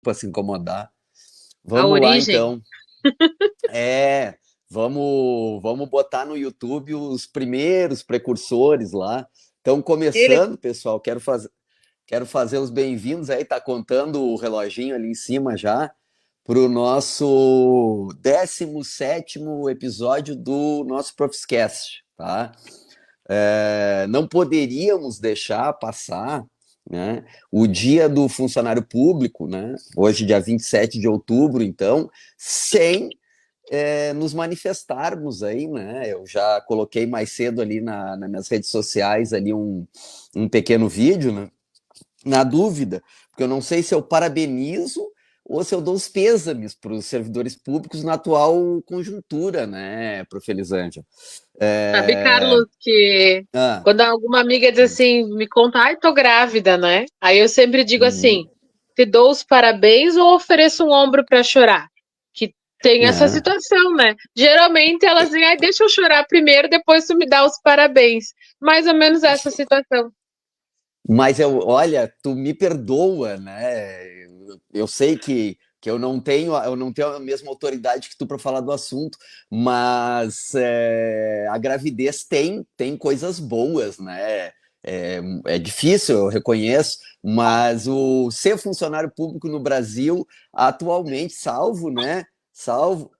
para se incomodar. A Vamos lá, origem. então. Vamos botar no YouTube os primeiros precursores lá. Estão Ele, começando, pessoal. Quero fazer os bem-vindos aí. Tá contando o reloginho ali em cima já para o nosso 17º episódio do nosso Profiscast, tá? Não poderíamos deixar passar, né, o dia do funcionário público, né, hoje, dia 27 de outubro, então, sem nos manifestarmos aí, né? Eu já coloquei mais cedo ali nas minhas redes sociais ali um pequeno vídeo, né? Na dúvida, porque eu não sei se eu parabenizo ou se eu dou os pêsames para os servidores públicos na atual conjuntura, né, prof. Elisângela? sabe, É... Carlos, que Ah, quando alguma amiga diz assim, me conta, ai, tô grávida, né? Aí eu sempre digo hum, assim, te dou os parabéns ou ofereço um ombro pra chorar? Que tem essa né? situação, né? Geralmente elas dizem, ai, deixa eu chorar primeiro, depois tu me dá os parabéns. Mais ou menos essa situação. Mas olha, tu me perdoa, né? Eu sei que eu não tenho a mesma autoridade que tu para falar do assunto, mas a gravidez tem coisas boas, né? É difícil, eu reconheço, mas o ser funcionário público no Brasil atualmente, salvo, né? Salvo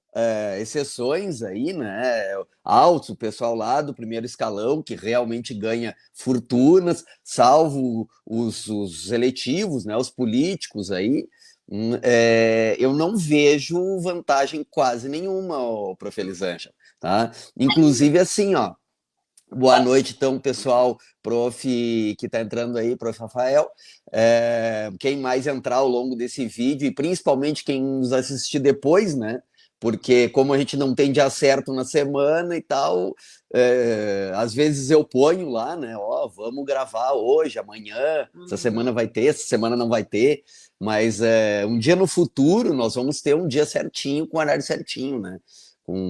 exceções aí, né? Altos, o pessoal lá do primeiro escalão que realmente ganha fortunas, salvo os eletivos, né, os políticos aí, eu não vejo vantagem quase nenhuma, prof. Elisângela, tá? Inclusive, assim, ó, boa noite, então, pessoal, prof. Que está entrando aí, prof. Rafael. Quem mais entrar ao longo desse vídeo, e principalmente quem nos assistir depois, né? Porque como a gente não tem dia certo na semana e tal, às vezes eu ponho lá, né? Ó, vamos gravar hoje, amanhã, essa semana vai ter, essa semana não vai ter, mas um dia no futuro nós vamos ter um dia certinho, com horário certinho, né?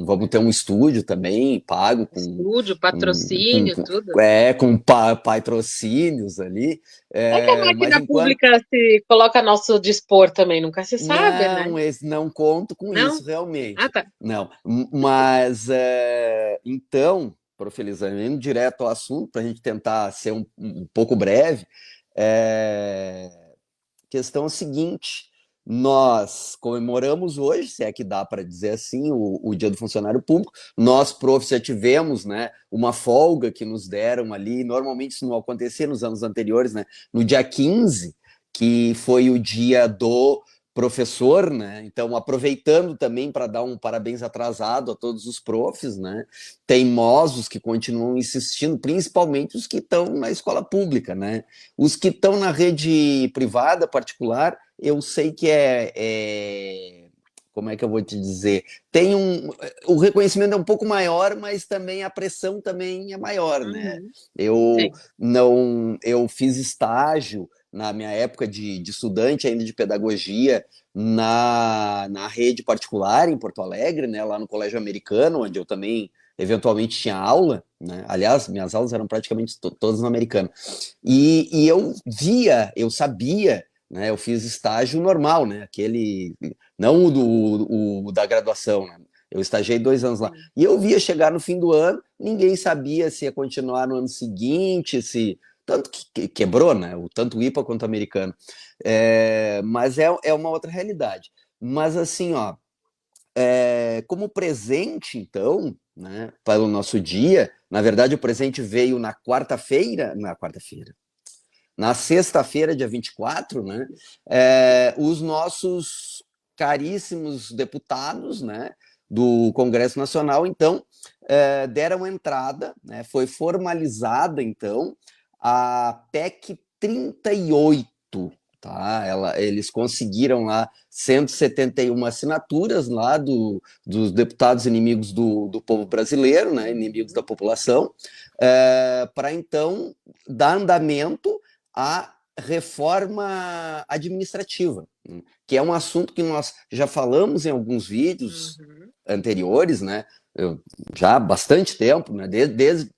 Vamos ter um estúdio também, pago Estúdio, com, com, patrocínio, tudo. com patrocínios ali, É que a mas máquina enquanto pública se coloca a nosso dispor também, nunca se sabe, né? não conto com Não? isso Ah, realmente, tá. não, mas então, prof. Elisângela, indo direto ao assunto, para a gente tentar ser um pouco breve, é, questão é a seguinte: nós comemoramos hoje, se é que dá para dizer assim, o Dia do Funcionário Público. Nós, profs, já tivemos, né, uma folga que nos deram ali. Normalmente isso não acontecia nos anos anteriores, né? No dia 15, que foi o dia do professor, né? Então, aproveitando também para dar um parabéns atrasado a todos os profs, né? Teimosos que continuam insistindo, principalmente os que estão na escola pública, né? Os que estão na rede privada, particular, eu sei que como é que eu vou te dizer? O reconhecimento é um pouco maior, mas também a pressão também é maior, né? Uhum, Eu sim. não, eu fiz estágio na minha época de estudante ainda de pedagogia na rede particular em Porto Alegre, né, lá no Colégio Americano, onde eu também eventualmente tinha aula, né? Aliás, minhas aulas eram praticamente todas no americano. E eu sabia, né? Eu fiz estágio normal, né? Aquele, não o da graduação, né? Eu estagiei 2 anos lá. Sim. E eu via chegar no fim do ano, ninguém sabia se ia continuar no ano seguinte, se. Tanto que quebrou, né? Tanto o IPA quanto o americano. Mas é uma outra realidade. Mas assim, ó, como presente, então, né, para o nosso dia, na verdade, o presente veio na sexta-feira, dia 24, né, os nossos caríssimos deputados, né, do Congresso Nacional, então, deram entrada, né, foi formalizada, então, a PEC 38, tá? Eles conseguiram lá 171 assinaturas lá dos deputados inimigos do povo brasileiro, né, inimigos da Uhum. população, para então dar andamento à reforma administrativa, né, que é um assunto que nós já falamos em alguns vídeos Uhum. anteriores, né, já há bastante tempo, né, desde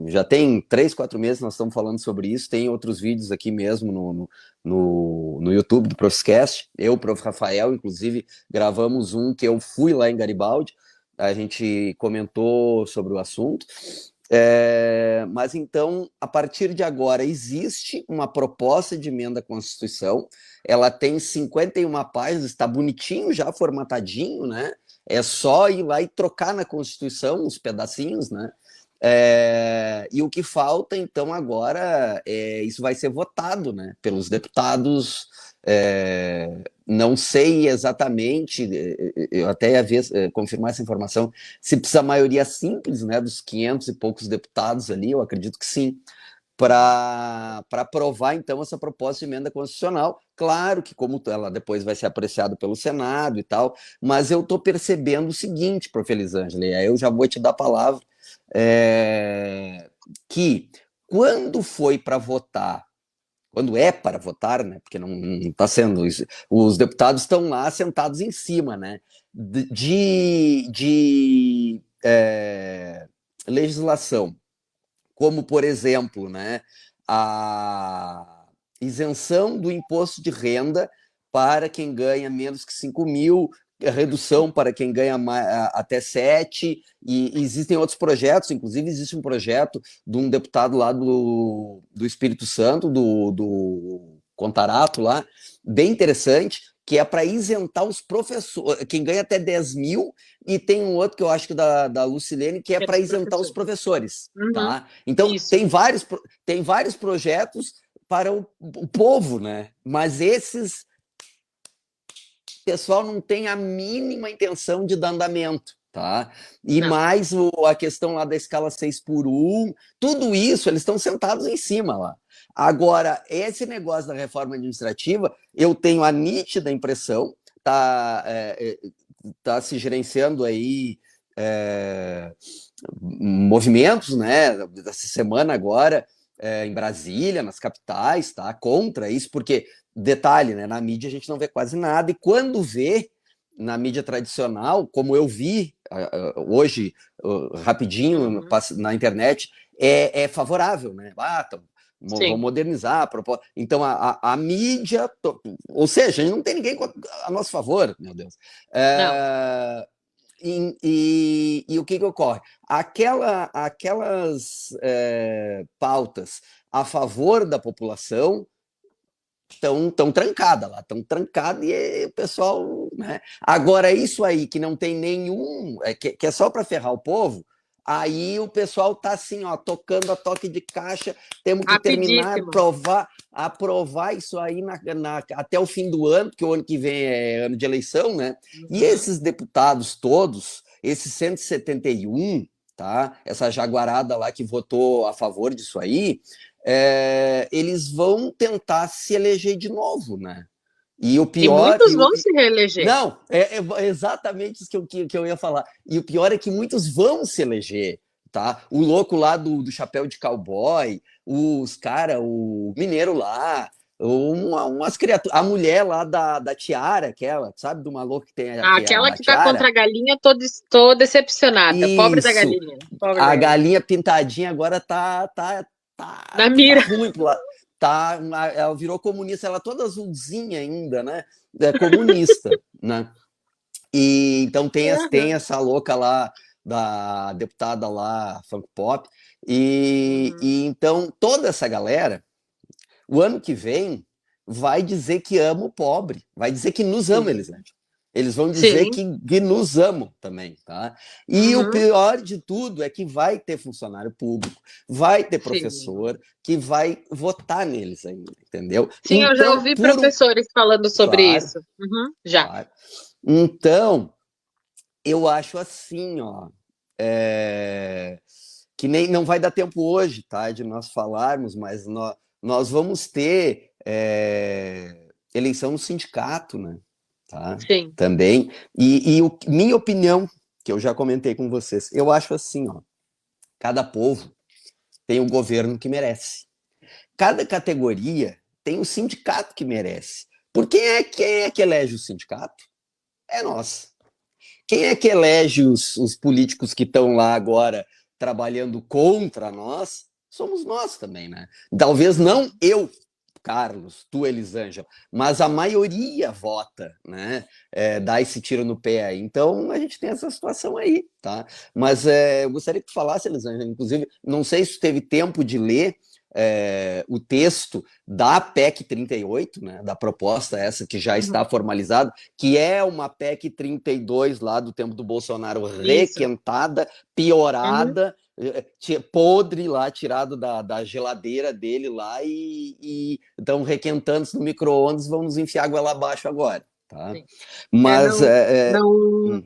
já tem 3, 4 meses nós estamos falando sobre isso, tem outros vídeos aqui mesmo no YouTube do Profiscast, eu, o Prof. Rafael, inclusive, gravamos um que eu fui lá em Garibaldi, a gente comentou sobre o assunto, mas então, a partir de agora, existe uma proposta de emenda à Constituição, ela tem 51 páginas, está bonitinho já, formatadinho, né? É só ir lá e trocar na Constituição os pedacinhos, né? E o que falta, então, agora, isso vai ser votado, né, pelos deputados. Não sei exatamente, eu até ia ver, confirmar essa informação, se precisa maioria simples, né, dos 500 e poucos deputados ali, eu acredito que sim, para aprovar, então, essa proposta de emenda constitucional. Claro que, como ela depois vai ser apreciada pelo Senado e tal, mas eu estou percebendo o seguinte, prof. Elisângela, e aí eu já vou te dar a palavra, que quando foi para votar, quando é para votar, né, porque não está sendo isso, os deputados estão lá sentados em cima, né, de legislação, como, por exemplo, né, a isenção do imposto de renda para quem ganha menos que 5 mil, a redução para quem ganha até 7, e existem outros projetos, inclusive existe um projeto de um deputado lá do Espírito Santo, do Contarato lá, bem interessante, que é para isentar os professores, quem ganha até 10 mil, e tem um outro que eu acho que da Lucilene, que é para isentar os professores. Tá? Então, tem vários projetos para o povo, né? Mas esses pessoal não tem a mínima intenção de dar andamento, tá? E não. Mais a questão lá da escala 6x1, tudo isso, eles estão sentados em cima lá. Agora, esse negócio da reforma administrativa, eu tenho a nítida impressão, tá se gerenciando aí movimentos, né, dessa semana agora, em Brasília, nas capitais, tá, contra isso, porque, detalhe, né, na mídia a gente não vê quase nada, e quando vê, na mídia tradicional, como eu vi hoje, rapidinho, na internet, é favorável, né, vão modernizar a proposta. Então, a mídia, ou seja, a gente não tem ninguém a nosso favor, meu Deus. E o que ocorre? Aquelas pautas a favor da população estão trancadas lá, estão trancadas e o pessoal... Né? Agora, isso aí que não tem nenhum... que é só para ferrar o povo, aí o pessoal tá assim, ó, tocando a toque de caixa, temos que terminar, aprovar isso aí até o fim do ano, porque o ano que vem é ano de eleição, né? E esses deputados todos, esses 171, tá? Essa jaguarada lá que votou a favor disso aí, eles vão tentar se eleger de novo, né? E o pior... E muitos vão se reeleger. Não, é exatamente isso que eu ia falar. E o pior é que muitos vão se eleger, tá? O louco lá do chapéu de cowboy, os cara, o mineiro lá, umas criaturas, a mulher lá da tiara, aquela, sabe? Do maluco que tem aquela que tá contra a galinha, tô decepcionada. Isso. Pobre da galinha. A galinha pintadinha agora tá na mira. Tá ruim pro lado. Ela virou comunista, ela toda azulzinha ainda, né? É comunista, né? E então tem essa louca lá, da deputada lá, funk pop, e então toda essa galera, o ano que vem, vai dizer que ama o pobre, vai dizer que nos ama, Elisângela. Eles vão dizer que nos amam também, tá? E o pior de tudo é que vai ter funcionário público, vai ter professor que vai votar neles ainda, entendeu? Sim, então, eu já ouvi professores falando sobre isso. Já. Claro. Então, eu acho assim, ó, que nem não vai dar tempo hoje, tá, de nós falarmos, mas nós vamos ter eleição no sindicato, né? Tá? Sim. Também. Minha opinião, que eu já comentei com vocês, eu acho assim, ó, cada povo tem o governo que merece. Cada categoria tem o sindicato que merece. Por quem é que elege o sindicato? É nós. Quem é que elege os políticos que estão lá agora trabalhando contra nós, somos nós também, né? Talvez não eu, Carlos, tu, Elisângela, mas a maioria vota, né? Dá esse tiro no pé aí. Então a gente tem essa situação aí, tá? Mas eu gostaria que tu falasse, Elisângela, inclusive, não sei se tu teve tempo de ler o texto da PEC 38, né, da proposta essa que já está formalizada, que é uma PEC 32 lá do tempo do Bolsonaro, requentada, piorada, podre lá, tirado da geladeira dele lá e estão requentando no micro-ondas, vão nos enfiar água lá abaixo agora. Tá? Mas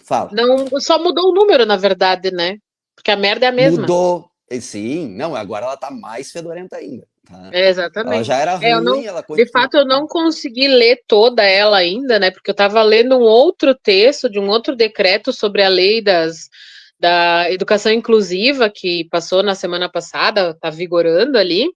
fala. Não, só mudou o número, na verdade, né? Porque a merda é a mesma. Mudou. Sim, não, agora ela tá mais fedorenta ainda. Tá? Exatamente. Ela já era ruim, ela continua. De fato, eu não consegui ler toda ela ainda, né? Porque eu estava lendo um outro texto de um outro decreto sobre a lei da educação inclusiva que passou na semana passada, está vigorando ali.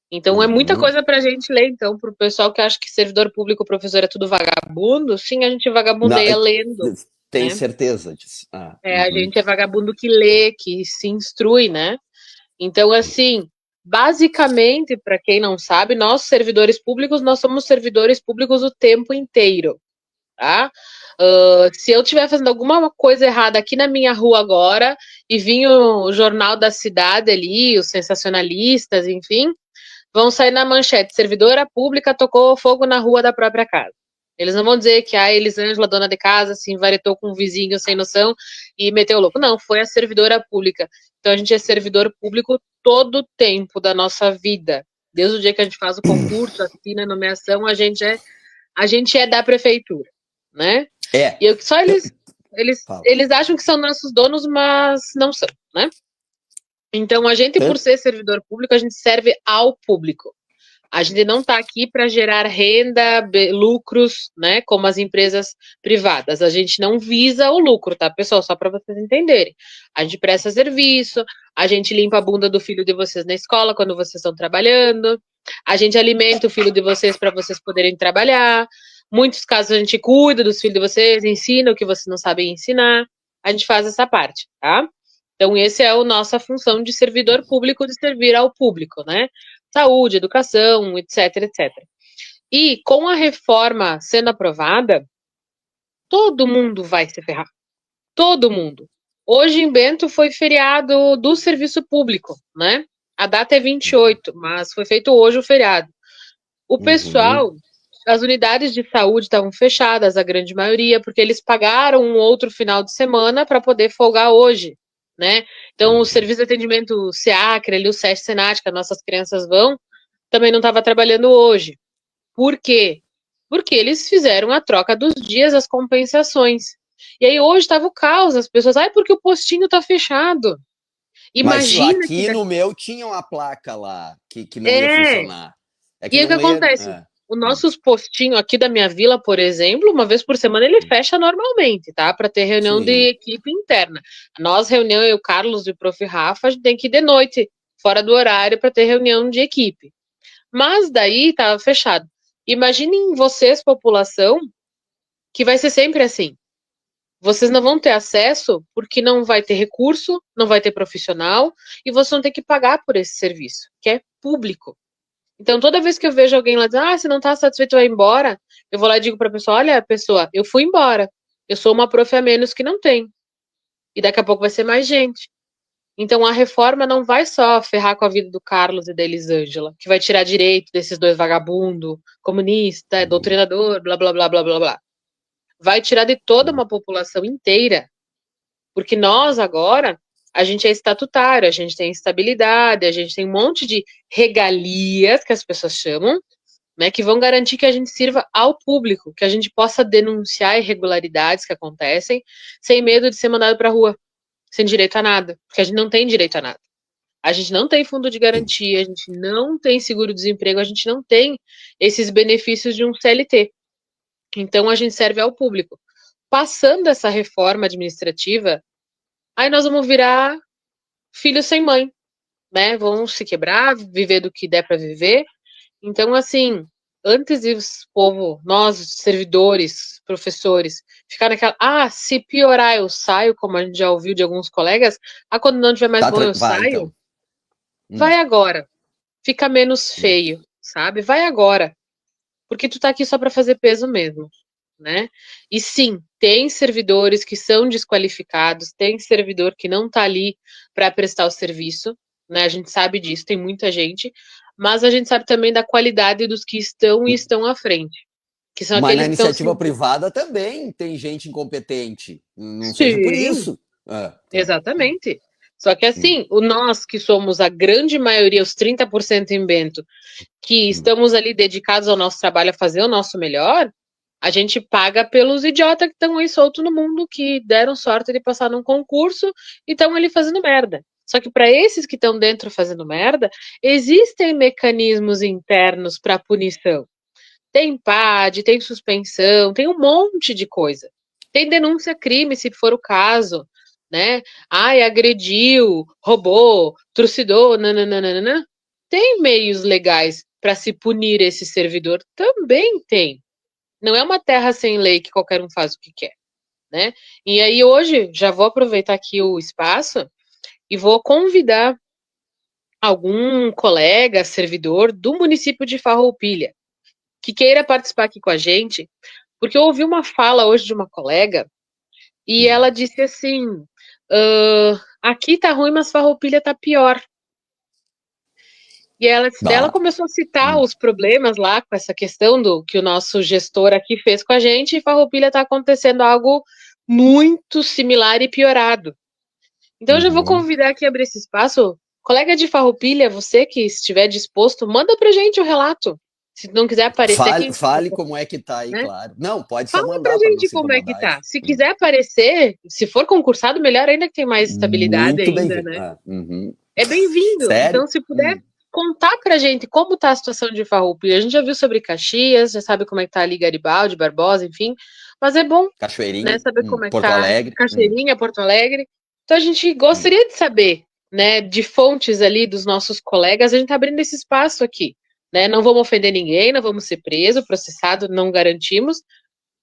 Então é muita coisa para a gente ler. Então, para o pessoal que acha que servidor público, professor é tudo vagabundo, sim, a gente vagabundeia lendo. Tem certeza disso. A gente é vagabundo que lê, que se instrui, né? Então, assim, basicamente, para quem não sabe, nós servidores públicos, nós somos servidores públicos o tempo inteiro, tá? Se eu estiver fazendo alguma coisa errada aqui na minha rua agora e vir o jornal da cidade ali, os sensacionalistas, enfim, vão sair na manchete, servidora pública tocou fogo na rua da própria casa. Eles não vão dizer que a Elisângela, dona de casa, se envaretou com um vizinho sem noção e meteu o louco. Não, foi a servidora pública. Então a gente é servidor público todo o tempo da nossa vida. Desde o dia que a gente faz o concurso, assina a nomeação, a gente é da prefeitura, né? E só eles acham que são nossos donos, mas não são, né? Então a gente, por ser servidor público, a gente serve ao público. A gente não está aqui para gerar renda, lucros, né, como as empresas privadas. A gente não visa o lucro, tá, pessoal? Só para vocês entenderem. A gente presta serviço, a gente limpa a bunda do filho de vocês na escola quando vocês estão trabalhando, a gente alimenta o filho de vocês para vocês poderem trabalhar. Muitos casos a gente cuida dos filhos de vocês, ensina o que vocês não sabem ensinar. A gente faz essa parte, tá? Então, essa é a nossa função de servidor público, de servir ao público, né? Saúde, educação, etc, etc. E com a reforma sendo aprovada, todo mundo vai se ferrar. Todo mundo. Hoje em Bento foi feriado do serviço público, né? A data é 28, mas foi feito hoje o feriado. O pessoal, as unidades de saúde estavam fechadas, a grande maioria, porque eles pagaram um outro final de semana para poder folgar hoje, né? Então, o serviço de atendimento SEACRE, ali, o SESC Senat, que as nossas crianças vão, também não estava trabalhando hoje. Por quê? Porque eles fizeram a troca dos dias, as compensações. E aí hoje estava o caos, as pessoas, porque o postinho está fechado. Imagina. Mas aqui no meu tinha uma placa lá que não ia funcionar. E aí o que acontece? Os nossos postinhos aqui da minha vila, por exemplo, uma vez por semana ele fecha normalmente, tá? Para ter reunião de equipe interna. Nós, reunião, eu, Carlos e o prof. Rafa, a gente tem que ir de noite, fora do horário, para ter reunião de equipe. Mas daí estava fechado. Imaginem vocês, população, que vai ser sempre assim. Vocês não vão ter acesso porque não vai ter recurso, não vai ter profissional e vocês vão ter que pagar por esse serviço, que é público. Então, toda vez que eu vejo alguém lá dizendo, você não está satisfeito, vai embora, eu vou lá e digo para a pessoa, olha, pessoa, eu fui embora. Eu sou uma prof a menos que não tem. E daqui a pouco vai ser mais gente. Então, a reforma não vai só ferrar com a vida do Carlos e da Elisângela, que vai tirar direito desses dois vagabundos, comunista, doutrinador, blá, blá, blá, blá, blá, blá. Vai tirar de toda uma população inteira. Porque nós, agora, a gente é estatutário, a gente tem estabilidade, a gente tem um monte de regalias, que as pessoas chamam, né, que vão garantir que a gente sirva ao público, que a gente possa denunciar irregularidades que acontecem, sem medo de ser mandado para a rua, sem direito a nada, porque a gente não tem direito a nada. A gente não tem fundo de garantia, a gente não tem seguro-desemprego, a gente não tem esses benefícios de um CLT. Então, a gente serve ao público. Passando essa reforma administrativa, aí nós vamos virar filhos sem mãe, né? Vão se quebrar, viver do que der para viver. Então, assim, antes de o povo, nós, servidores, professores, ficar naquela, se piorar eu saio, como a gente já ouviu de alguns colegas, quando não tiver mais bom eu Vai, saio, então. vai agora, fica menos feio, sabe? Vai agora, porque tu tá aqui só para fazer peso mesmo, né? E sim, tem servidores que são desqualificados, tem servidor que não tá ali para prestar o serviço, né? A gente sabe disso, tem muita gente, mas a gente sabe também da qualidade dos que estão e estão à frente, que são Mas aqueles na que estão iniciativa se... privada também tem gente incompetente. Não seja por Sim, isso. Tá. exatamente. Só que assim, nós que somos a grande maioria, os 30% em Bento, que estamos ali dedicados ao nosso trabalho, a fazer o nosso melhor, a gente paga pelos idiotas que estão aí soltos no mundo, que deram sorte de passar num concurso e estão ali fazendo merda. Só que para esses que estão dentro fazendo merda, existem mecanismos internos para punição. Tem PAD, tem suspensão, tem um monte de coisa. Tem denúncia crime, se for o caso, né? Ai, agrediu, roubou, trucidou, nananana. Tem meios legais para se punir esse servidor? Também tem. Não é uma terra sem lei que qualquer um faz o que quer, né? E aí hoje já vou aproveitar aqui o espaço e vou convidar algum colega, servidor do município de Farroupilha que queira participar aqui com a gente, porque eu ouvi uma fala hoje de uma colega e ela disse assim: aqui tá ruim, mas Farroupilha tá pior. E ela Tá. começou a citar os problemas lá com essa questão do que o nosso gestor aqui fez com a gente, e Farroupilha está acontecendo algo muito similar e piorado. Então eu já vou Uhum. convidar aqui a abrir esse espaço. Colega de Farroupilha, você que estiver disposto, manda pra gente o relato. Se não quiser aparecer aqui, Fale como é que tá aí, né? claro. Não, pode só Fala pra mandar para não gente se como é que incomodar. tá. Se quiser aparecer, se for concursado, melhor ainda que tem mais estabilidade Muito ainda, bem-vindo. né? É bem-vindo. Sério? Então, se puder contar pra gente como tá a situação de Farroupilha. A gente já viu sobre Caxias, já sabe como é que tá ali Garibaldi, Barbosa, enfim. Mas é bom, né, Cachoeirinha? saber como é que Porto tá Alegre? Cachoeirinha, Porto Alegre. Então, a gente Hum. gostaria de saber, né, de fontes ali dos nossos colegas. A gente tá abrindo esse espaço aqui, né? Não vamos ofender ninguém, não vamos ser preso, processado, não garantimos,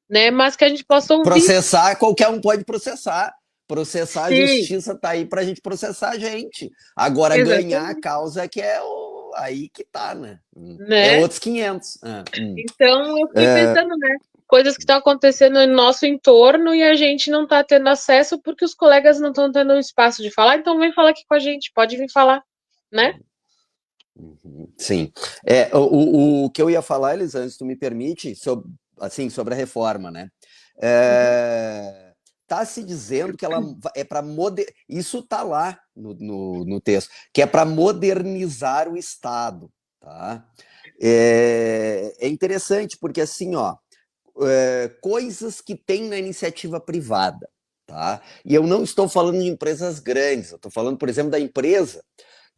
né? Mas que a gente possa ouvir. Processar, qualquer um pode processar. Processar, a Sim, justiça tá aí para a gente processar a gente. Agora, ganhar a exatamente, causa que é aí que tá, né? É né? outros 500. Então eu fiquei pensando, né? Coisas que estão acontecendo no nosso entorno e a gente não está tendo acesso porque os colegas não estão tendo um espaço de falar, então vem falar aqui com a gente, pode vir falar, né? Sim. O que eu ia falar, Elisângela, se tu me permite, sobre a reforma, né? Uhum, Tá se dizendo que ela é para isso está lá no texto, que é para modernizar o Estado, tá? É interessante porque assim, ó, coisas que tem na iniciativa privada, tá? E eu não estou falando de empresas grandes, eu estou falando, por exemplo, da empresa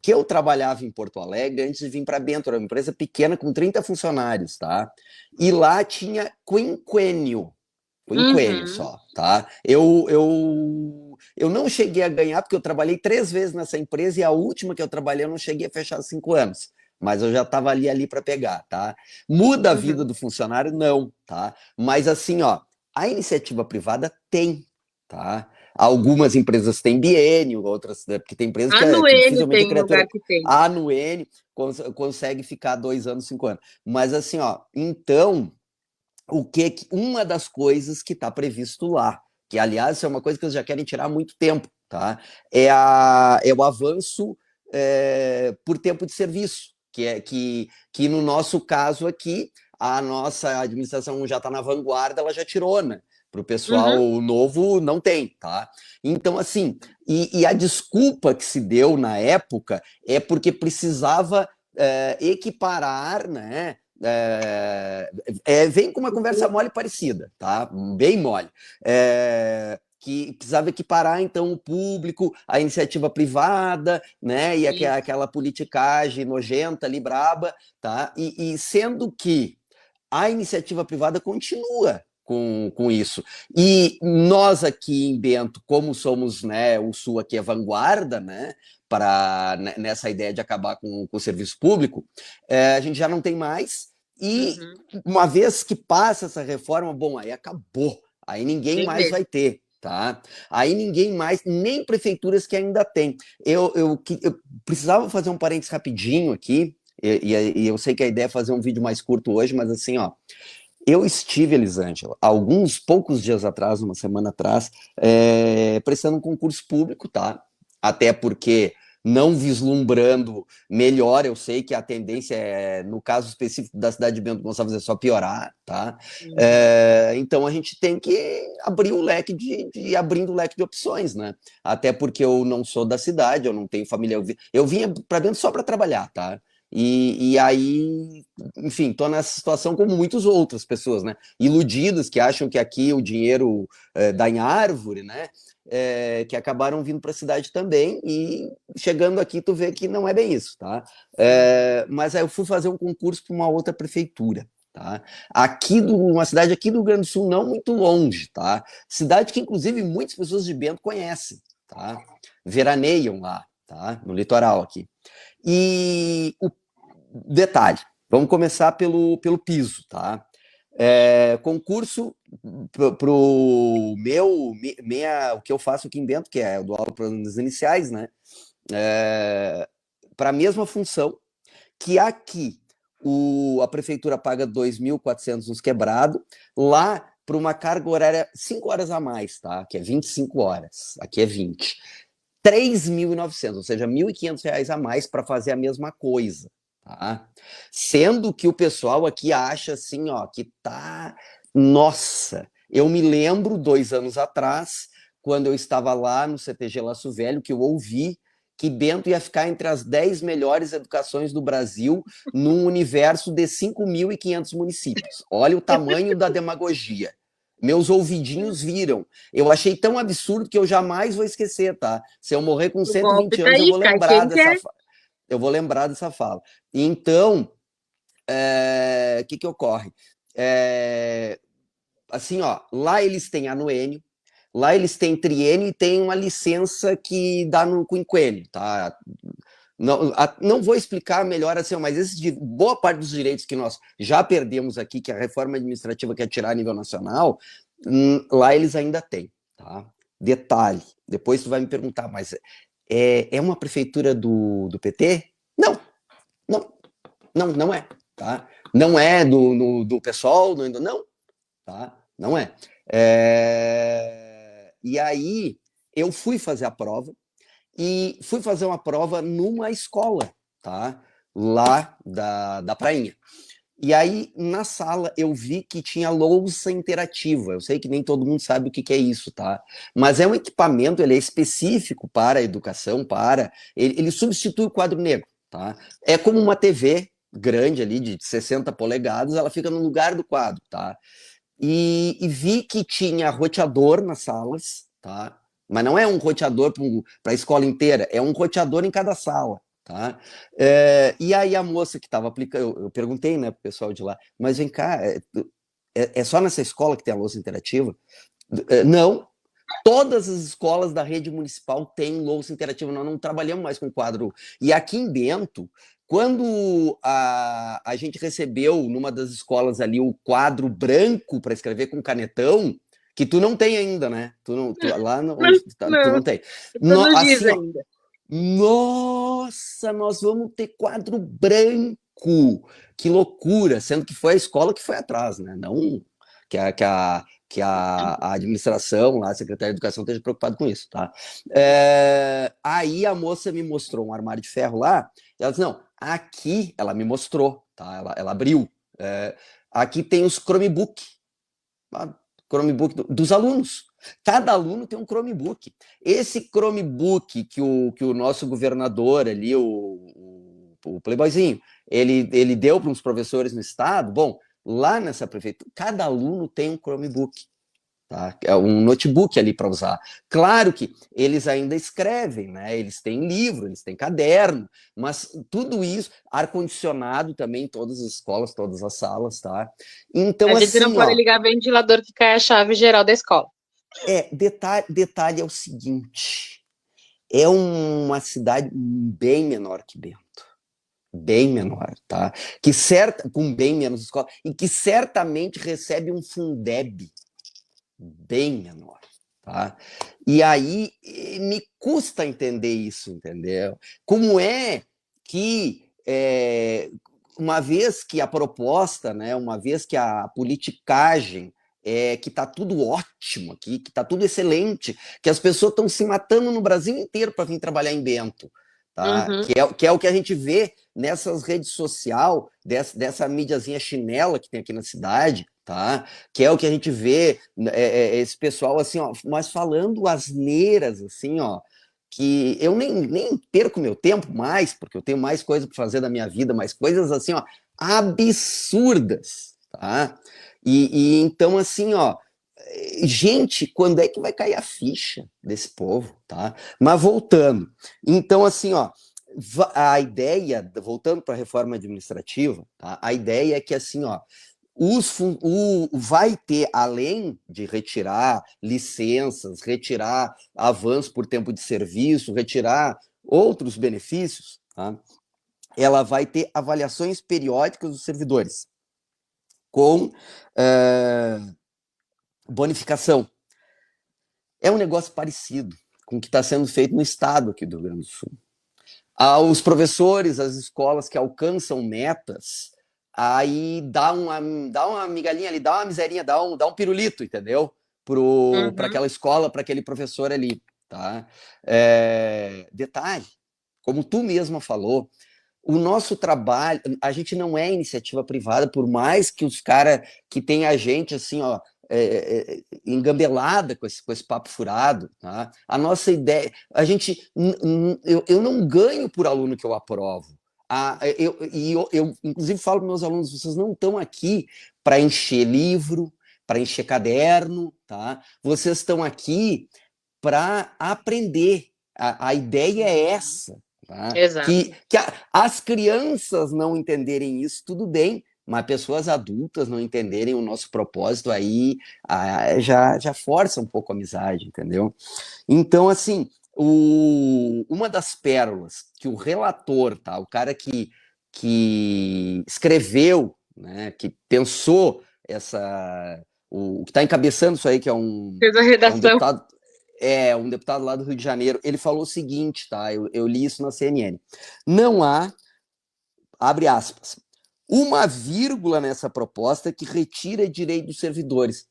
que eu trabalhava em Porto Alegre antes de vir para Bento, era uma empresa pequena com 30 funcionários, tá? E lá tinha quinquênio uhum, só, tá? Eu não cheguei a ganhar, porque eu trabalhei 3 vezes nessa empresa e a última que eu trabalhei eu não cheguei a fechar 5 anos. Mas eu já estava ali para pegar, tá? Muda a vida uhum. do funcionário? Não, tá? Mas assim, ó, a iniciativa privada tem, tá? Algumas empresas têm biênio, outras, né, porque tem empresas A que Noênio dificilmente a tem lugar criatura que tem. anuênio consegue ficar 2 anos, 5 anos. Mas assim, ó, então uma das coisas que está previsto lá, que aliás é uma coisa que eles já querem tirar há muito tempo, tá? É o avanço por tempo de serviço, que no nosso caso aqui, a nossa administração já está na vanguarda, ela já tirou, né? Para o pessoal Uhum, novo não tem, tá? Então, assim, e a desculpa que se deu na época é porque precisava equiparar, né? Vem com uma conversa mole parecida, tá? Bem mole. Que precisava equiparar, então, o público, a iniciativa privada, né? E isso. aquela politicagem nojenta ali, braba, tá? E sendo que a iniciativa privada continua com isso. E nós aqui em Bento, como somos, né, o Sul aqui é vanguarda, né, nessa ideia de acabar com o serviço público, a gente já não tem mais. E Uhum. uma vez que passa essa reforma, bom, aí acabou. Aí ninguém Tem mais mesmo. vai ter, tá? Aí ninguém mais, nem prefeituras que ainda tem. Eu precisava fazer um parênteses rapidinho aqui, e eu sei que a ideia é fazer um vídeo mais curto hoje, mas assim, ó, eu estive, Elisângela, alguns poucos dias atrás, uma semana atrás, prestando um concurso público, tá? Até porque não vislumbrando melhor, eu sei que a tendência é, no caso específico da cidade de Bento Gonçalves, é só piorar, tá? Uhum. Então a gente tem que abrir o leque de abrindo o leque de opções, né? Até porque eu não sou da cidade, eu não tenho família, eu vinha para dentro só para trabalhar, tá? E aí, enfim, tô nessa situação como muitas outras pessoas, né? Iludidas que acham que aqui o dinheiro dá em árvore, né? Que acabaram vindo para a cidade também e chegando aqui tu vê que não é bem isso, tá? Mas aí eu fui fazer um concurso para uma outra prefeitura, tá? Uma cidade aqui do Rio Grande do Sul, não muito longe, tá? Cidade que inclusive muitas pessoas de Bento conhecem, tá? Veraneiam lá, tá? No litoral aqui. E o detalhe, vamos começar pelo piso, tá? Concurso pro o que eu faço aqui em Bento, que é do aula para os iniciais, né? Para a mesma função que aqui a prefeitura paga 2.400 uns quebrado, lá para uma carga horária 5 horas a mais, tá? Que é 25 horas, aqui é 20. 3.900, ou seja, R$ 1.500 a mais para fazer a mesma coisa, tá? Sendo que o pessoal aqui acha assim, ó, que tá. Nossa, eu me lembro 2 anos atrás, quando eu estava lá no CTG Laço Velho, que eu ouvi que Bento ia ficar entre as 10 melhores educações do Brasil num universo de 5.500 municípios. Olha o tamanho da demagogia. Meus ouvidinhos viram. Eu achei tão absurdo que eu jamais vou esquecer, tá? Se eu morrer com O cento e golpe vinte tá anos, eu aí, vou cai lembrar quem dessa, quer. eu vou lembrar dessa fala. Então, o que ocorre? Assim, ó, lá eles têm anuênio, lá eles têm triênio e tem uma licença que dá no quinquênio, tá? Não vou explicar melhor assim, mas boa parte dos direitos que nós já perdemos aqui, que a reforma administrativa quer tirar a nível nacional, lá eles ainda têm, tá? Detalhe, depois tu vai me perguntar, mas é uma prefeitura do PT? Não, não, não é, tá? Não é do PSOL, não, tá? Não é. E aí eu fui fazer a prova, e fui fazer uma prova numa escola, tá? Lá da Prainha. E aí, na sala, eu vi que tinha louça interativa. Eu sei que nem todo mundo sabe o que é isso, tá? Mas é um equipamento, ele é específico para a educação, ele substitui o quadro negro, tá? É como uma TV grande ali, de 60 polegadas, ela fica no lugar do quadro, tá? E vi que tinha roteador nas salas, tá? Mas não é um roteador para a escola inteira, é um roteador em cada sala, tá? E aí a moça que estava aplicando, eu perguntei, né, pro pessoal de lá, mas vem cá, é só nessa escola que tem a louça interativa? Não, todas as escolas da rede municipal têm louça interativa, nós não trabalhamos mais com quadro. E aqui em Bento, quando a gente recebeu numa das escolas ali o quadro branco para escrever com canetão, que tu não tem ainda, né? Lá onde tu Não, não tem. eu tô no giz Assim, ó, ainda. nossa, nós vamos ter quadro branco. Que loucura, sendo que foi a escola que foi atrás, né? Não que a administração, lá, a Secretaria de Educação, esteja preocupado com isso, tá? Aí a moça me mostrou um armário de ferro lá, e ela disse, não, aqui, ela me mostrou, tá? Ela abriu. Aqui tem os Chromebook, tá? Chromebook dos alunos. Cada aluno tem um Chromebook. Esse Chromebook que o nosso governador ali, o Playboyzinho, ele deu para uns professores no estado, bom, lá nessa prefeitura, cada aluno tem um Chromebook. Tá? É um notebook ali para usar. Claro que eles ainda escrevem, né? Eles têm livro, eles têm caderno, mas tudo isso, ar-condicionado também, em todas as escolas, todas as salas, tá? Então, A gente não assim, pode ó, ligar ventilador que cai a chave geral da escola. detalhe é o seguinte: é uma cidade bem menor que Bento. Bem menor, tá? Com bem menos escola, e que certamente recebe um Fundeb, bem menor, tá? E aí me custa entender isso, entendeu? Como é que uma vez que a proposta, né, uma vez que a politicagem que está tudo ótimo aqui, que está tudo excelente, que as pessoas estão se matando no Brasil inteiro para vir trabalhar em Bento, tá? Uhum. Que é o que a gente vê nessas redes sociais, dessa mídiazinha chinela que tem aqui na cidade, tá? Que é o que a gente vê, esse pessoal assim, ó, mas falando asneiras, assim, ó, que eu nem perco meu tempo mais, porque eu tenho mais coisa para fazer da minha vida, mais coisas assim, ó, absurdas, tá? E então, assim, ó, gente, quando é que vai cair a ficha desse povo, tá? Mas voltando, então, assim, ó, a ideia, voltando para a reforma administrativa, tá? A ideia é que, assim, ó, vai ter, além de retirar licenças, retirar avanço por tempo de serviço, retirar outros benefícios, tá? Ela vai ter avaliações periódicas dos servidores, com bonificação. É um negócio parecido com o que está sendo feito no estado aqui do Rio Grande do Sul. Os professores, as escolas que alcançam metas, aí dá uma migalhinha ali, dá uma miserinha, dá um pirulito, entendeu? Para Uhum. aquela escola, para aquele professor ali, tá? Detalhe, como tu mesma falou, o nosso trabalho, a gente não é iniciativa privada, por mais que os caras que tem a gente assim, ó, engambelada com esse papo furado, tá? A nossa ideia, a gente, eu não ganho por aluno que eu aprovo. Eu inclusive falo para meus alunos, vocês não estão aqui para encher livro, para encher caderno, tá? Vocês estão aqui para aprender. A ideia é essa. Tá? Exato. As crianças não entenderem isso, tudo bem, mas pessoas adultas não entenderem o nosso propósito, aí já força um pouco a amizade, entendeu? Então, assim, uma das pérolas que o relator, tá, o cara que escreveu, né, que pensou o que está encabeçando isso aí, que Fez a é um redação. deputado, um deputado lá do Rio de Janeiro, ele falou o seguinte, tá? Eu li isso na CNN. Não há, abre aspas, uma vírgula nessa proposta que retira direito dos servidores.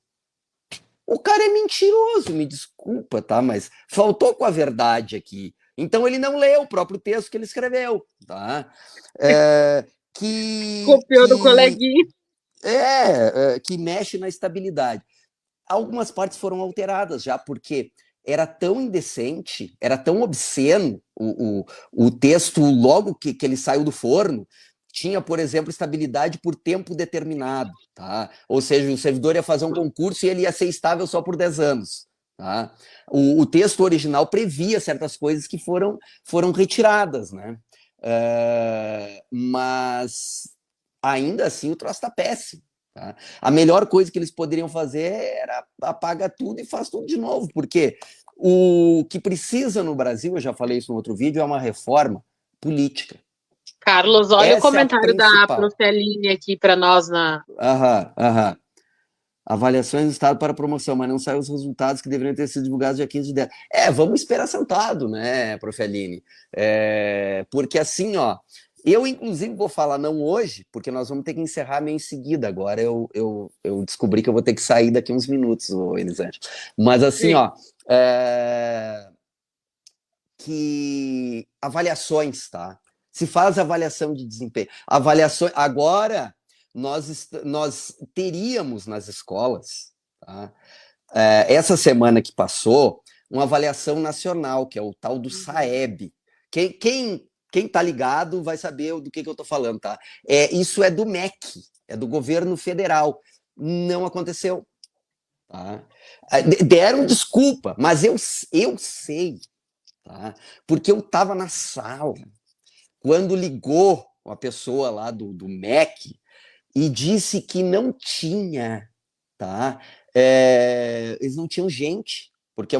O cara é mentiroso, me desculpa, tá? Mas faltou com a verdade aqui. Então ele não leu o próprio texto que ele escreveu, tá? É, que, Copiou do que, coleguinha. que mexe na estabilidade. Algumas partes foram alteradas já, porque era tão indecente, era tão obsceno o texto logo que ele saiu do forno, tinha, por exemplo, estabilidade por tempo determinado, tá? Ou seja, o servidor ia fazer um concurso e ele ia ser estável só por 10 anos. Tá? O texto original previa certas coisas que foram retiradas, né? Mas ainda assim o troço está péssimo. Tá? A melhor coisa que eles poderiam fazer era apagar tudo e faz tudo de novo, porque o que precisa no Brasil, eu já falei isso no outro vídeo, é uma reforma política. Carlos, olha o Essa é a comentário da principal. Proceline aqui para nós na. Aham, aham. Avaliações do Estado para promoção, mas não saiu os resultados que deveriam ter sido divulgados dia 15 de 10. Vamos esperar sentado, né, Prof. Aline? Porque assim, ó, eu inclusive vou falar não hoje, porque nós vamos ter que encerrar meio em seguida. Agora eu descobri que eu vou ter que sair daqui uns minutos, Elisângela. Mas assim, Sim. ó, que avaliações, tá? Se faz avaliação de desempenho. Avaliações. Agora, nós teríamos nas escolas, tá? Essa semana que passou, uma avaliação nacional, que é o tal do SAEB. Quem tá ligado vai saber do que eu tô falando, tá? Isso é do MEC, é do governo federal. Não aconteceu. Tá? Deram desculpa, mas eu sei, tá? Porque eu estava na sala quando ligou uma pessoa lá do MEC e disse que não tinha, tá? Eles não tinham gente, porque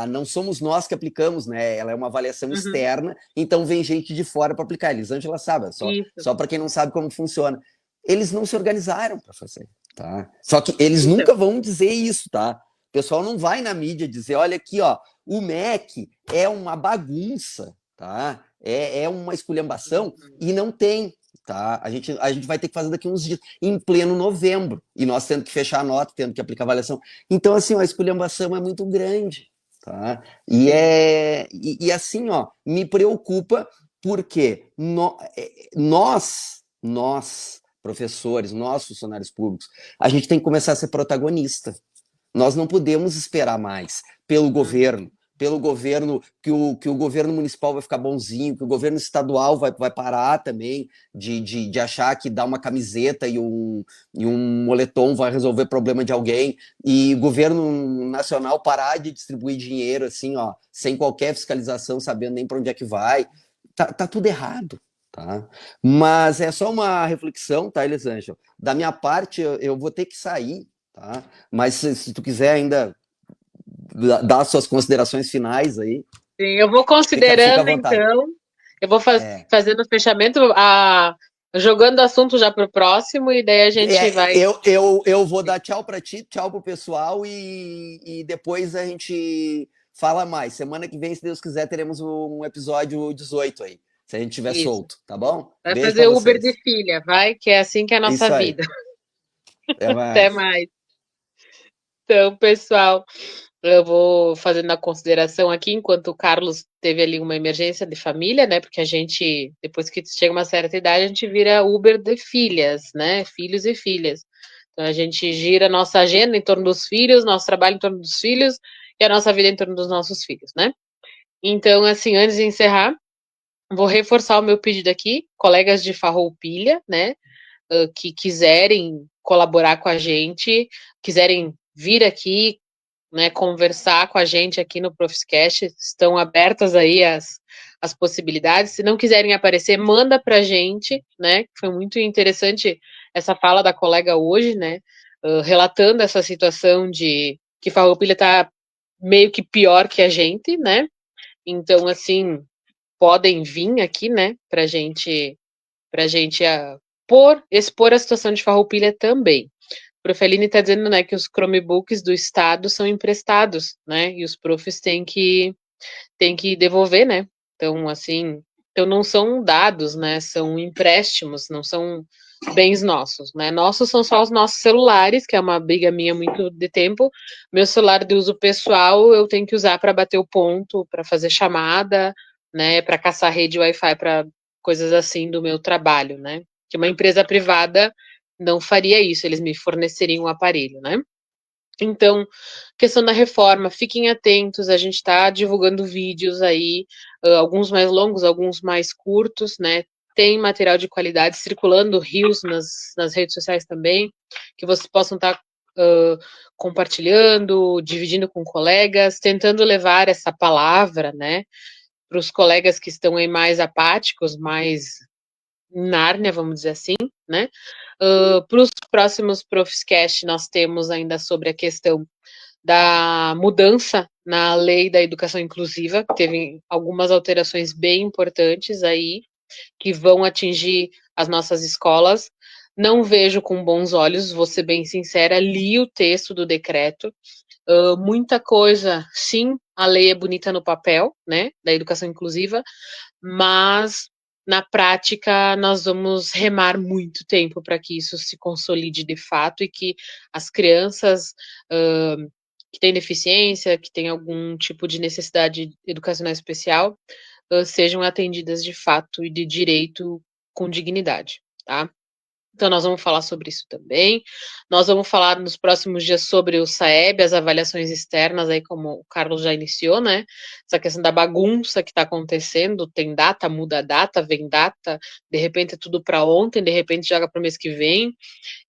não somos nós que aplicamos, né? Ela é uma avaliação Uhum. externa, então vem gente de fora para aplicar. Elisângela sabe, Isso. só para quem não sabe como funciona. eles não se organizaram para fazer, tá? Só que eles Então, nunca vão dizer isso, tá? O pessoal não vai na mídia dizer, olha aqui, ó, o MEC é uma bagunça, tá? É uma esculhambação e não tem, tá? A gente vai ter que fazer daqui uns dias, em pleno novembro, e nós tendo que fechar a nota, tendo que aplicar a avaliação. Então, assim, ó, a esculhambação é muito grande, tá? E assim, ó, me preocupa porque nós, professores, nós, funcionários públicos, a gente tem que começar a ser protagonista. Nós não podemos esperar mais pelo governo, que o governo municipal vai ficar bonzinho, que o governo estadual vai parar também de achar que dar uma camiseta e um moletom vai resolver problema de alguém, e o governo nacional parar de distribuir dinheiro assim, ó, sem qualquer fiscalização, sabendo nem para onde é que vai. Tá tudo errado. Tá? Mas é só uma reflexão, tá, Elisângela? Da minha parte, eu vou ter que sair, tá? Mas se tu quiser ainda dar suas considerações finais aí, sim, eu vou fica à considerando, vontade. então, eu vou É, fazendo o fechamento, jogando o assunto já para o próximo, e daí a gente vai. eu vou dar tchau para ti, tchau pro pessoal e depois a gente fala mais. Semana que vem, se Deus quiser, teremos um episódio 18 aí, se a gente tiver Isso. solto, tá bom? Vai Beijo para fazer Uber de vocês. filha, vai, que é assim que é a nossa Isso aí. vida. Até Até mais. mais. Então, pessoal, eu vou fazendo a consideração aqui, enquanto o Carlos teve ali uma emergência de família, né? Porque a gente, depois que chega uma certa idade, a gente vira Uber de filhas, né? Filhos e filhas. Então a gente gira a nossa agenda em torno dos filhos, nosso trabalho em torno dos filhos e a nossa vida em torno dos nossos filhos, né? Então, assim, antes de encerrar, vou reforçar o meu pedido aqui, colegas de Farroupilha, né? Que quiserem colaborar com a gente, quiserem vir aqui, né, conversar com a gente aqui no Profiscast, estão abertas aí as possibilidades. Se não quiserem aparecer, manda para a gente, né? Foi muito interessante essa fala da colega hoje, né? Relatando essa situação de que Farroupilha está meio que pior que a gente, né? Então, assim, podem vir aqui, né, para gente expor a situação de Farroupilha também. O Profeline está dizendo, né, que os Chromebooks do Estado são emprestados, né, e os profs têm que devolver, né. Então, assim, então não são dados, né, são empréstimos, não são bens nossos, né. Nossos são só os nossos celulares, que é uma briga minha muito de tempo. Meu celular de uso pessoal eu tenho que usar para bater o ponto, para fazer chamada, né, para caçar rede Wi-Fi, para coisas assim do meu trabalho, né. Que uma empresa privada não faria isso, eles me forneceriam um aparelho, né? Então, questão da reforma, fiquem atentos, a gente está divulgando vídeos aí, alguns mais longos, alguns mais curtos, né? Tem material de qualidade circulando rios nas redes sociais também, que vocês possam estar compartilhando, dividindo com colegas, tentando levar essa palavra, né, para os colegas que estão aí mais apáticos, mais Nárnia, vamos dizer assim, né? Para os próximos Profiscast, nós temos ainda sobre a questão da mudança na lei da educação inclusiva, que teve algumas alterações bem importantes aí, que vão atingir as nossas escolas. Não vejo com bons olhos, vou ser bem sincera, li o texto do decreto. Muita coisa, sim, a lei é bonita no papel, né, da educação inclusiva, mas na prática nós vamos remar muito tempo para que isso se consolide de fato e que as crianças que têm deficiência, que têm algum tipo de necessidade educacional especial, sejam atendidas de fato e de direito com dignidade, tá? Então, nós vamos falar sobre isso também. Nós vamos falar nos próximos dias sobre o SAEB, as avaliações externas, aí como o Carlos já iniciou, né? Essa questão da bagunça que está acontecendo, tem data, muda data, vem data, de repente é tudo para ontem, de repente joga para o mês que vem,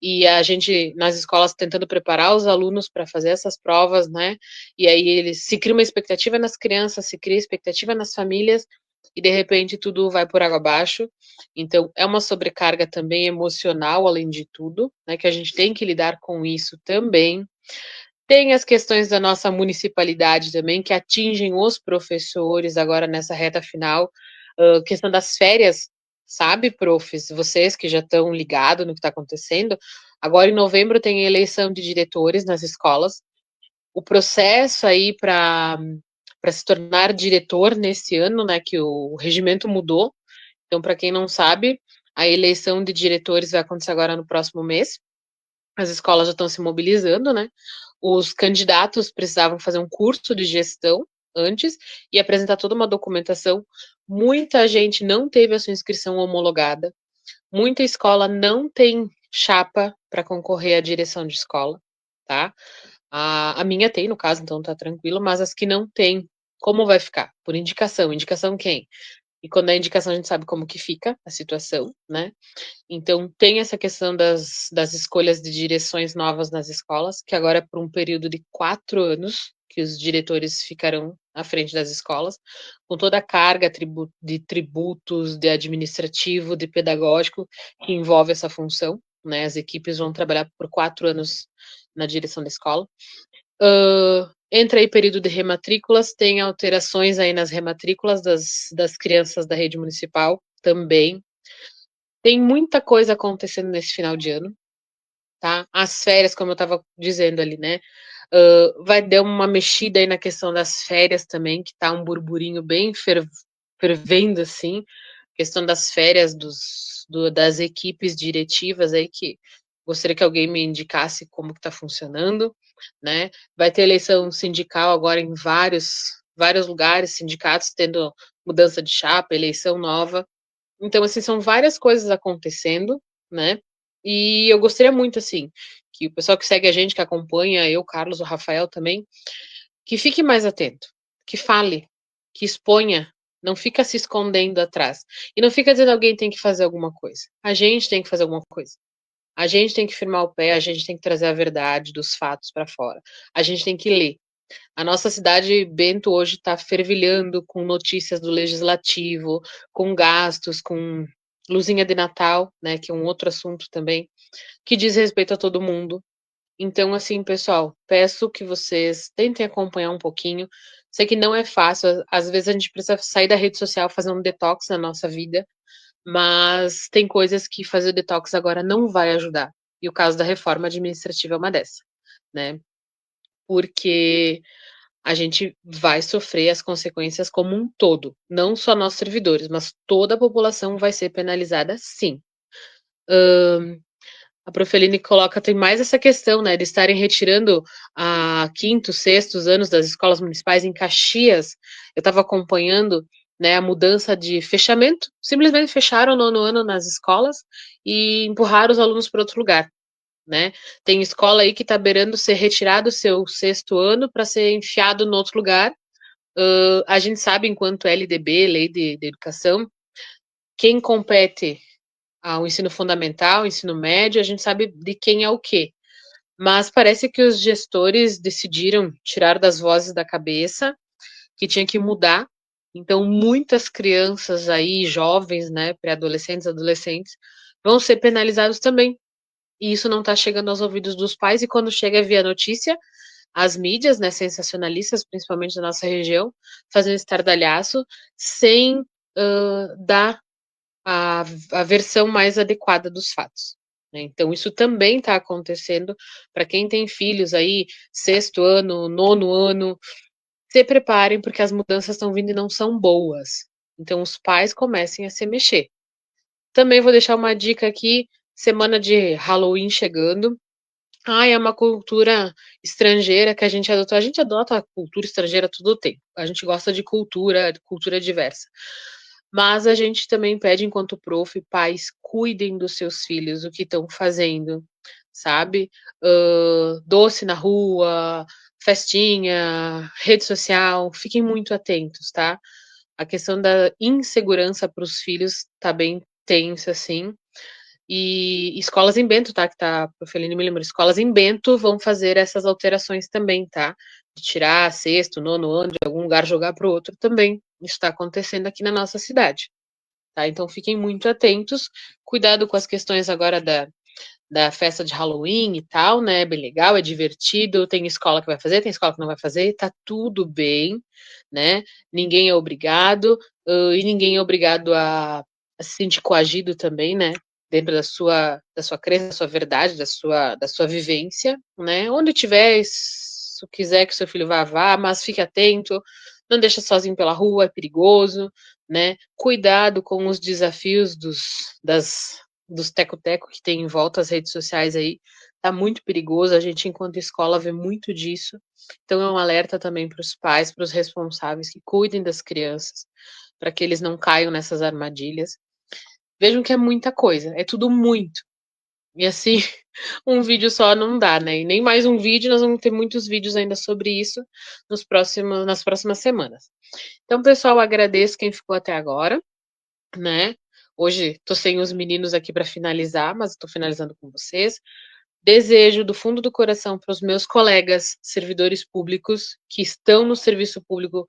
e a gente, nas escolas, tentando preparar os alunos para fazer essas provas, né? E aí eles se cria uma expectativa nas crianças, se cria expectativa nas famílias, e de repente tudo vai por água abaixo. Então, é uma sobrecarga também emocional, além de tudo, né? Que a gente tem que lidar com isso também. Tem as questões da nossa municipalidade também, que atingem os professores agora nessa reta final. Questão das férias sabe, profs, vocês que já estão ligados no que está acontecendo, agora em novembro tem a eleição de diretores nas escolas. O processo aí para se tornar diretor nesse ano, né, que o regimento mudou. Então, para quem não sabe, a eleição de diretores vai acontecer agora no próximo mês. As escolas já estão se mobilizando, né? Os candidatos precisavam fazer um curso de gestão antes e apresentar toda uma documentação. Muita gente não teve a sua inscrição homologada. Muita escola não tem chapa para concorrer à direção de escola, tá? A minha tem, no caso, então tá tranquilo, mas as que não tem, como vai ficar? Por indicação. Indicação quem? E quando é indicação, a gente sabe como que fica a situação, né? Então, tem essa questão das escolhas de direções novas nas escolas, que agora é por um período de 4 anos que os diretores ficarão à frente das escolas, com toda a carga de tributos, de administrativo, de pedagógico que envolve essa função, né? As equipes vão trabalhar por 4 anos na direção da escola. Entra aí período de rematrículas, tem alterações aí nas rematrículas das crianças da rede municipal também. Tem muita coisa acontecendo nesse final de ano, tá? As férias, como eu estava dizendo ali, né? Vai dar uma mexida aí na questão das férias também, que tá um burburinho bem fervendo, assim. Questão das férias das equipes diretivas aí, que gostaria que alguém me indicasse como que tá funcionando, né? Vai ter eleição sindical agora em vários lugares, sindicatos tendo mudança de chapa, eleição nova. Então, assim, são várias coisas acontecendo, né? E eu gostaria muito, assim, que o pessoal que segue a gente, que acompanha, eu, Carlos, o Rafael também, que fique mais atento, que fale, que exponha, não fica se escondendo atrás. E não fica dizendo alguém tem que fazer alguma coisa. A gente tem que fazer alguma coisa. A gente tem que firmar o pé, a gente tem que trazer a verdade dos fatos para fora. A gente tem que ler. A nossa cidade, Bento, hoje está fervilhando com notícias do legislativo, com gastos, com luzinha de Natal, né, que é um outro assunto também, que diz respeito a todo mundo. Então, assim, pessoal, peço que vocês tentem acompanhar um pouquinho. Sei que não é fácil, às vezes a gente precisa sair da rede social, fazer um detox na nossa vida, mas tem coisas que fazer o detox agora não vai ajudar. E o caso da reforma administrativa é uma dessa, né? Porque a gente vai sofrer as consequências como um todo, não só nós servidores, mas toda a população vai ser penalizada, sim. A Profeline coloca, tem mais essa questão, né, de estarem retirando a quintos, sextos anos das escolas municipais em Caxias. Eu estava acompanhando, né, a mudança de fechamento, simplesmente fecharam o nono ano nas escolas e empurraram os alunos para outro lugar, né? Tem escola aí que está beirando ser retirado o seu sexto ano para ser enfiado no outro lugar. A gente sabe, enquanto LDB, Lei de Educação, quem compete ao ensino fundamental, ensino médio, a gente sabe de quem é o quê. Mas parece que os gestores decidiram tirar das vozes da cabeça que tinha que mudar. Então, muitas crianças aí, jovens, né, pré-adolescentes, adolescentes, vão ser penalizados também. E isso não está chegando aos ouvidos dos pais, e quando chega via notícia, as mídias, né, sensacionalistas, principalmente da nossa região, fazendo estardalhaço, sem dar a versão mais adequada dos fatos, né. Então isso também está acontecendo para quem tem filhos aí, sexto ano, nono ano, se preparem, porque as mudanças estão vindo e não são boas. Então os pais comecem a se mexer. Também vou deixar uma dica aqui, semana de Halloween chegando. Ai, é uma cultura estrangeira que a gente adotou. A gente adota a cultura estrangeira todo o tempo. A gente gosta de cultura diversa. Mas a gente também pede, enquanto prof, pais, cuidem dos seus filhos, o que estão fazendo, sabe? Doce na rua, festinha, rede social, fiquem muito atentos, tá? A questão da insegurança para os filhos tá bem tensa, assim. E escolas em Bento, tá? Que tá, Profeline me lembra, escolas em Bento vão fazer essas alterações também, tá? De tirar sexto, nono ano de algum lugar jogar para o outro também. Isso está acontecendo aqui na nossa cidade, tá? Então fiquem muito atentos, cuidado com as questões agora da festa de Halloween e tal, né? Bem legal, é divertido. Tem escola que vai fazer, tem escola que não vai fazer, tá tudo bem, né? Ninguém é obrigado, e ninguém é obrigado se sentir coagido também, né? Dentro da sua crença, da sua verdade, da sua vivência, né? Onde tiver, se quiser que seu filho vá, mas fique atento, não deixa sozinho pela rua, é perigoso, né? Cuidado com os desafios dos teco-teco que tem em volta as redes sociais aí, tá muito perigoso, a gente enquanto escola vê muito disso, então é um alerta também para os pais, para os responsáveis que cuidem das crianças, para que eles não caiam nessas armadilhas. Vejam que é muita coisa, é tudo muito. E assim, um vídeo só não dá, né? E nem mais um vídeo, nós vamos ter muitos vídeos ainda sobre isso nas próximas semanas. Então, pessoal, agradeço quem ficou até agora, né? Hoje tô sem os meninos aqui para finalizar, mas estou finalizando com vocês. Desejo do fundo do coração para os meus colegas servidores públicos que estão no serviço público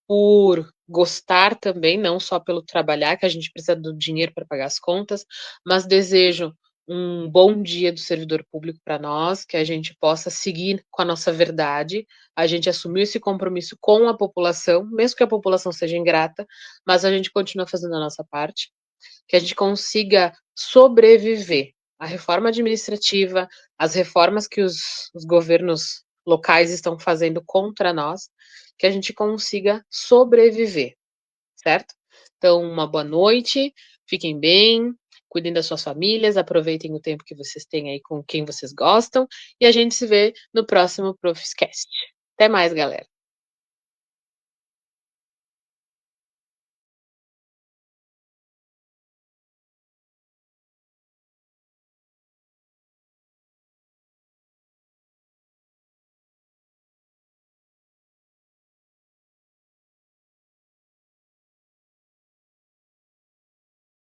por gostar também, não só pelo trabalhar, que a gente precisa do dinheiro para pagar as contas, mas desejo um bom dia do servidor público para nós, que a gente possa seguir com a nossa verdade, a gente assumiu esse compromisso com a população, mesmo que a população seja ingrata, mas a gente continua fazendo a nossa parte, que a gente consiga sobreviver. A reforma administrativa, as reformas que os governos locais estão fazendo contra nós, que a gente consiga sobreviver, certo? Então, uma boa noite, fiquem bem, cuidem das suas famílias, aproveitem o tempo que vocês têm aí com quem vocês gostam, e a gente se vê no próximo Profiscast. Até mais, galera!